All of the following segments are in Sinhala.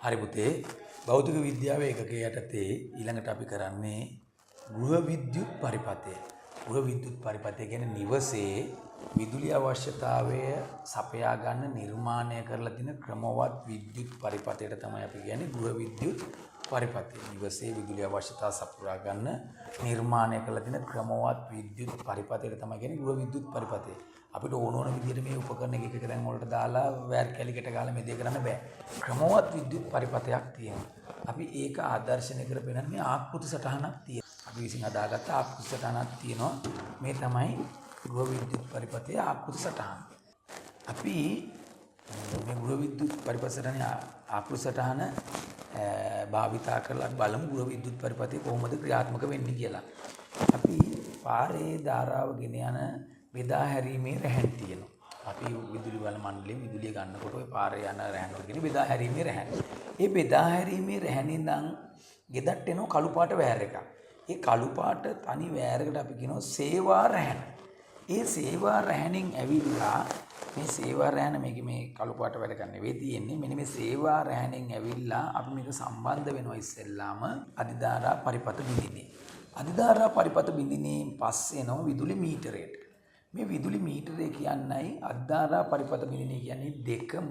හරි පුතේ භෞතික විද්‍යාව ඒකකයේ යටතේ ඊළඟට අපි කරන්නේ ගෘහ විද්‍යුත් පරිපථය. ගෘහ විද්‍යුත් පරිපථය කියන්නේ නිවසේ විදුලි අවශ්‍යතාවය සපයා ගන්න නිර්මාණය කරලා තියෙන ක්‍රමවත් විද්‍යුත් පරිපථයට තමයි අපි කියන්නේ ගෘහ විද්‍යුත් පරිපථය. නිවසේ විදුලි අවශ්‍යතාව සපුරා ගන්න නිර්මාණය කරලා තියෙන ක්‍රමවත් විද්‍යුත් පරිපථයට තමයි කියන්නේ ගෘහ විද්‍යුත් පරිපථය. අපිට ඕන විදිහට මේ උපකරණ එක එක තැන් වලට දාලා වයර් කැලිකට ගාලා මේ දේ කරන්න බෑ. ක්‍රමවත් විද්‍යුත් පරිපථයක් තියෙනවා. අපි ඒක ආදර්ශනය කරගෙන මේ ආකෘති සටහනක් තියෙනවා. අපි විසින් හදාගත්ත ආකෘති සටහනක් තියෙනවා. මේ තමයි ගෘහ විද්‍යුත් පරිපථයේ ආකෘති සටහන. අපි මේ ගෘහ විද්‍යුත් පරිපථයේ ආකෘති සටහන භාවිතා කරලා බලමු ගෘහ විද්‍යුත් පරිපථය කොහොමද ක්‍රියාත්මක වෙන්නේ කියලා. අපි පාරේ ධාරාව ගෙන යන බෙදා හැරීමේ රැහැන් තියෙනවා. අපි විදුලි බල මණ්ඩලයෙන් විදුලිය ගන්නකොට ওই පාරේ යන රැහැන් වල කියන බෙදා හැරීමේ රැහැන්. ඒ බෙදා හැරීමේ රැහැන් ඉඳන් ගෙදරට එන කළු පාට වෑර් එකක්. ඒ කළු පාට තනි වෑර් එකට අපි කියනවා සේවා රැහැන්. ඒ සේවා රැහැනින් ඇවිල්ලා මේ සේවා රැහැන මේ කළු පාට වැඩ ගන්න නෙවෙයි තියෙන්නේ. මෙන්න මේ සේවා රැහැනින් ඇවිල්ලා අපි මේක සම්බන්ධ වෙනවා ඉස්සෙල්ලාම අධිධාරා පරිපථ බිඳිනේ. අධිධාරා පරිපථ බිඳිනේ පස්සේ එනවා විදුලි මීටරයට. මේ විදුලි මීටරය කියන්නයි අධිධාරා පරිපථ බිඳිනේ කියන්නේ දෙකම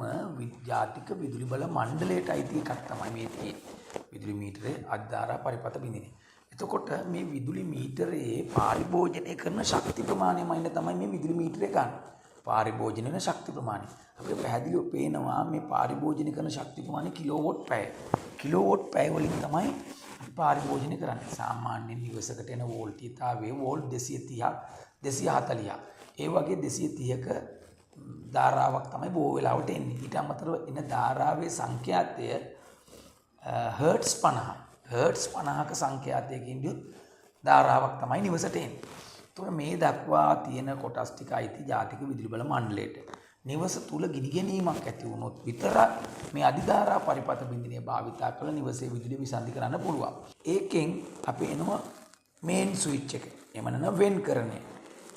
ජාතික විදුලි බල මණ්ඩලයට අයිති එකක් තමයි මේ තියෙන්නේ. විදුලි මීටරේ අධිධාරා පරිපථ බිඳිනේ. එතකොට මේ විදුලි මීටරේ පරිභෝජනය කරන ශක්ති ප්‍රමාණයමයි තමයි මේ විදුලි මීටරේ ගන්න. පරිභෝජනය කරන ශක්ති ප්‍රමාණය. අපිට පැහැදිලිව පේනවා මේ පරිභෝජනය කරන ශක්ති ප්‍රමාණය කිලෝවොට් පැය. කිලෝවොට් පැය වලින් තමයි පරිභෝජනය කරන්නේ. සාමාන්‍යයෙන් නිවසකට එන වෝල්ටීයතාවය වෝල්ට් 230ක් 240ක්. ඒ වගේ 230ක ධාරාවක් තමයි බොහෝ වෙලාවට එන්නේ. ඊට අමතරව එන ධාරාවේ සංඛ්‍යාතය හර්ට්ස් 50. හර්ට්ස් 50ක සංඛ්‍යාතයකින් යුත් ධාරාවක් තමයි නිවසට එන්නේ. ඒතකොට මේ දක්වා තියෙන කොටස් ටික අයිති ජාතික විදුලි බල මණ්ඩලයට. නිවස තුල ගිනි ගැනීමක් ඇති වුණොත් විතරක් මේ අධිධාරා පරිපථ බින්දිනේ භාවිතා කරලා නිවසේ විදුලිය විසන්ධි කරන්න පුළුවන්. ඒකෙන් අපි එනවා මේන් ස්විච් එක. එහෙම නැත්නම් වෙන්කරණය.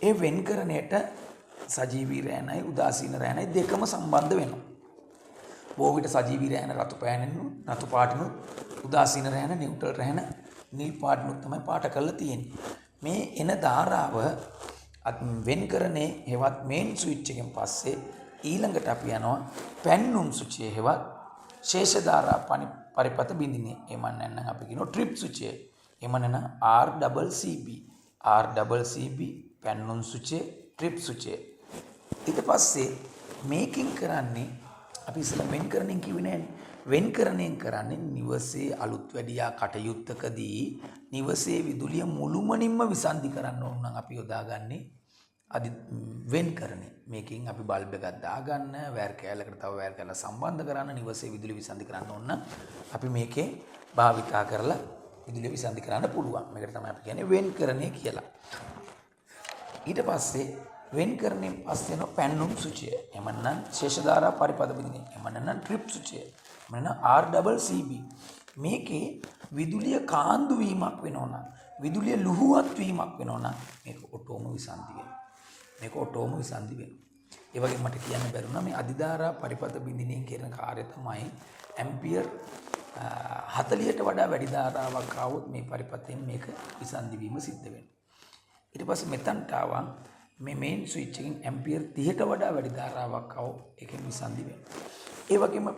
ඒ වෙන්කරණයට සජීවී රෑනයි උදාසීන රෑනයි දෙකම සම්බන්ධ වෙනවා. බොහෝ විට සජීවී රෑන රතු රතු පාටිනු උදාසීන රෑන නියුට්‍රල් රෑන නිල් පාටිනු තමයි පාට කරලා තියෙන්නේ. මේ එන ධාරාව වෙන්කරණේ හෙවත් මේන් ස්විච් එකෙන් පස්සේ ඊළඟට අපි යනවා පැන්නුම් සුචිය හෙවත් ශේෂ ධාරා පරිපථ බින්දිනේ. එහෙම නැත්නම් අපි කියනවා ට්‍රිප් සුචිය. එහෙම නැත්නම් RCCB. RCCB පැන්නුම් සුචිය ට්‍රිප් සුචිය. ඊට පස්සේ මේකින් කරන්නේ අපි ඉස්සෙල්ලා වෙන්කරණයෙන් කිව්වේ නෑනේ. වෙන්කරණයෙන් කරන්නේ නිවසේ අලුත් වැඩියා කටයුත්තකදී නිවසේ විදුලිය මුළුමනින්ම විසන්ධි කරන්න ඕන නම් අපි යොදාගන්නේ වෙන්කරණය. මේකෙන් අපි බල්බ් එකක් දාගන්න, වයර් කෑල්ලකට තව වයර් කෑල්ල සම්බන්ධ කරන්න, නිවසේ විදුලිය විසන්ධි කරන්න ඕන නම් අපි මේකේ භාවිතා කරලා විදුලිය විසන්ධි කරන්න පුළුවන්. මේකට තමයි අපි කියන්නේ වෙන්කරණය කියලා. ඊට පස්සේ වෙන්කරණයෙන් පස්සේ යන පැන්නුම් සුචිය. එහෙම නැත්නම් ශේෂ ධාරා පරිපථ බින්දිනේ. එහෙම නැත්නම් ට්‍රිප් සුචිය. එහෙම නැත්නම් RCCB. මේකේ විදුලිය කාන්දු වීමක් වෙනවා නම්, විදුලිය ලුහුවත් වීමක් වෙනවා නම් මේක ඔටෝම විසන්ධි වෙනවා. මේක ඔටෝම විසන්ධි වෙනවා. ඒ වගේ මට කියන්න බැරුණා මේ අධිධාරා පරිපථ බින්දිනේ කියන කාර්යය තමයි ඇම්පියර් 40ට වඩා වැඩි ධාරාවක් ආවොත් මේ පරිපථයෙන් මේක විසන්ධි වීම සිද්ධ වෙනවා. ඊට පස්සේ මෙතනට ආවම මේ මේන් ස්විච් එකෙන් ඇම්පියර් 30ට වඩා වැඩි ධාරාවක් ආවොත් ඒකෙන් විසන්ධි වෙනවා. ඒ වගේම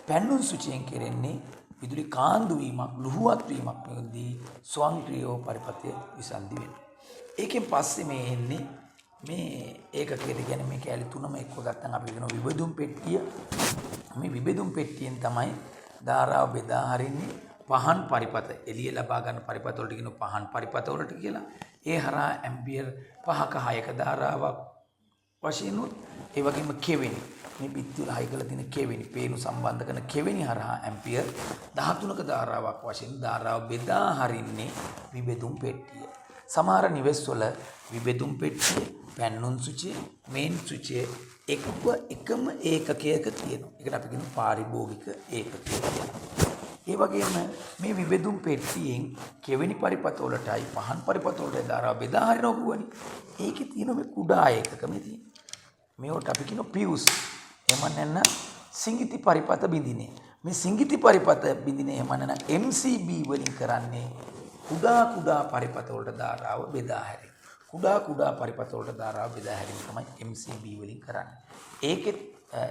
පැන්නුම් ස්විච්යෙන් කෙරෙන්නේ විදුලි කාන්දු වීමක්, ලුහුවත් වීමක් වෙද්දී ස්වයංක්‍රීයව පරිපථය විසන්ධි වෙනවා. ඒකෙන් පස්සේ මේ එන්නේ මේ ඒකකයට කියන්නේ මේ කැලි තුනම එක්ව ගත්තම අපි කියනවා විබෙදුම් පෙට්ටිය. මේ විබෙදුම් පෙට්ටියෙන් තමයි ධාරාව බෙදා හරින්නේ පහන් පරිපථ. එළිය ලබා ගන්න පරිපථ වලට කියනවා පහන් පරිපථ වලට කියලා. ඒ හරහා ඇම්පියර් 5ක 6ක ධාරාවක් වශයෙන් උත් ඒ වගේම කෙවෙනි මේ පිටි වල හයි කරලා තියෙන කෙවෙනි පේනු සම්බන්ධ කරන කෙවෙනි හරහා ඇම්පියර් 13ක ධාරාවක් වශයෙන් ධාරාව බෙදා හරින්නේ විබෙදුම් පෙට්ටිය. සමහර නිවෙස් වල විබෙදුම් පෙට්ටිය, පැන්නුම් සුචිය, මේන් සුචිය එකම ඒකකයක තියෙනවා. ඒකට අපි කියනවා පාරිභෝගික ඒකකය කියලා. ඒ වගේම මේ විබෙදුම් පෙට්ටියෙන් කෙවෙනි පරිපථ වලටයි පහන් පරිපථ වලටයි ධාරාව බෙදා හරිනවා කියන්නේ. ඒකේ තියෙන මේ කුඩා ඒකක මේ තියෙන. මේවට අපි කියනවා පියුස්. එහෙම නැත්නම් සිඟිති පරිපථ බිඳිනේ. මේ සිඟිති පරිපත බින්දින එහෙම නැත්නම් MCB වලින් කරන්නේ කුඩා පරිපත වලට ධාරාව බෙදා හැරීම. කුඩා පරිපත වලට ධාරාව බෙදා හැරීම තමයි MCB වලින් කරන්නේ. ඒකෙත්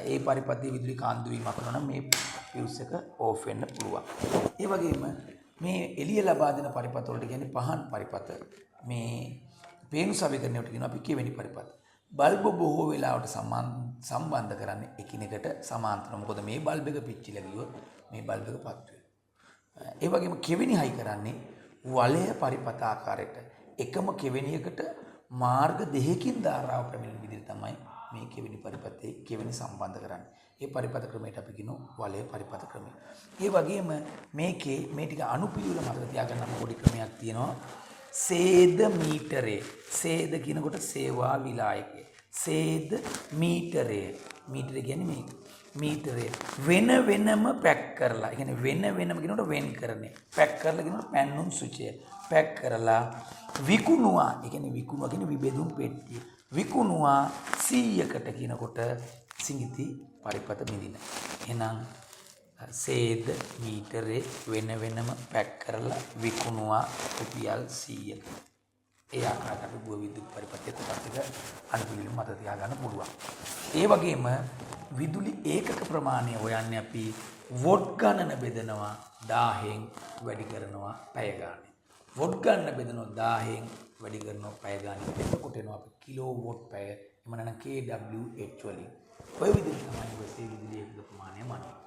ඒ පරිපතයේ විදුලි කාන්දු වීමක් වෙනවා නම් මේ ෆියුස් එක ඕෆ් වෙන්න පුළුවන්. ඒ වගේම මේ එළිය ලබා දෙන පරිපත වලට කියන්නේ පහන් පරිපත. මේ පේනු සවීකරණයට කියනවා අපි කෙවෙනි පරිපත. බල්බ බොහෝ වෙලාවට සම්බන්ධ කරන්නේ එකිනෙකට සමාන්තරව. මොකද මේ බල්බ් එක පිච්චිලා ගියොත් මේ බල්බ් එක පත් වෙනවා. ඒ වගේම කෙවෙනි හයි කරන්නේ වලය පරිපත ආකාරයට එකම කෙවෙනියකට මාර්ග දෙකකින් ධාරාව පැමිණෙන විදිහට තමයි මේ කෙවෙනි පරිපතේ කෙවෙනි සම්බන්ධ කරන්නේ. ඒ පරිපත ක්‍රමයට අපි කියනවා වලය පරිපත ක්‍රමය. ඒ වගේම මේකේ මේ ටික අනුපිළිවෙල මතක තියාගන්න පොඩි ක්‍රමයක් තියෙනවා. සේද මීටරේ. සේද කියනකොට සේවා විලායකය. සේද මීටරේ. මීටරේ කියන්නේ මේක. මීටරේ වෙන වෙනම පැක් කරලා. ඒ කියන්නේ වෙන වෙනම කියනකොට වෙන් කරන්නේ. පැක් කරලා කියනකොට පැන්නුම් සුචය. පැක් කරලා විකුණුවා. ඒ කියන්නේ විකුණුවා කියන්නේ විබෙදුම් පෙට්ටිය. විකුණුවා 100කට කියනකොට සිඟිති පරිපත බිඳින. එහෙනම් සේද මීටරේ වෙන වෙනම පැක් කරලා විකුණුවා රුපියල් 100ක. ඒ ආකාරයට අපි ගුව විදුලි පරිපතයේ කොටස් එක අනුපිළිවෙල මත තියාගන්න පුළුවන්. ඒ වගේම විදුලි ඒකක ප්‍රමාණය හොයන්නේ අපි වොට් ගණන බෙදනවා 1000න් වැඩි කරනවා පැය ගානේ. වොට් ගණන බෙදනවා 1000න් වැඩි කරනවා පැය ගානේ. එතකොට එනවා අපි කිලෝ වොට් පැය. එම නැත්නම් kWh වලින්. ඔය විදිහට තමයි විදුලි ඒකක ප්‍රමාණය මනින්නේ.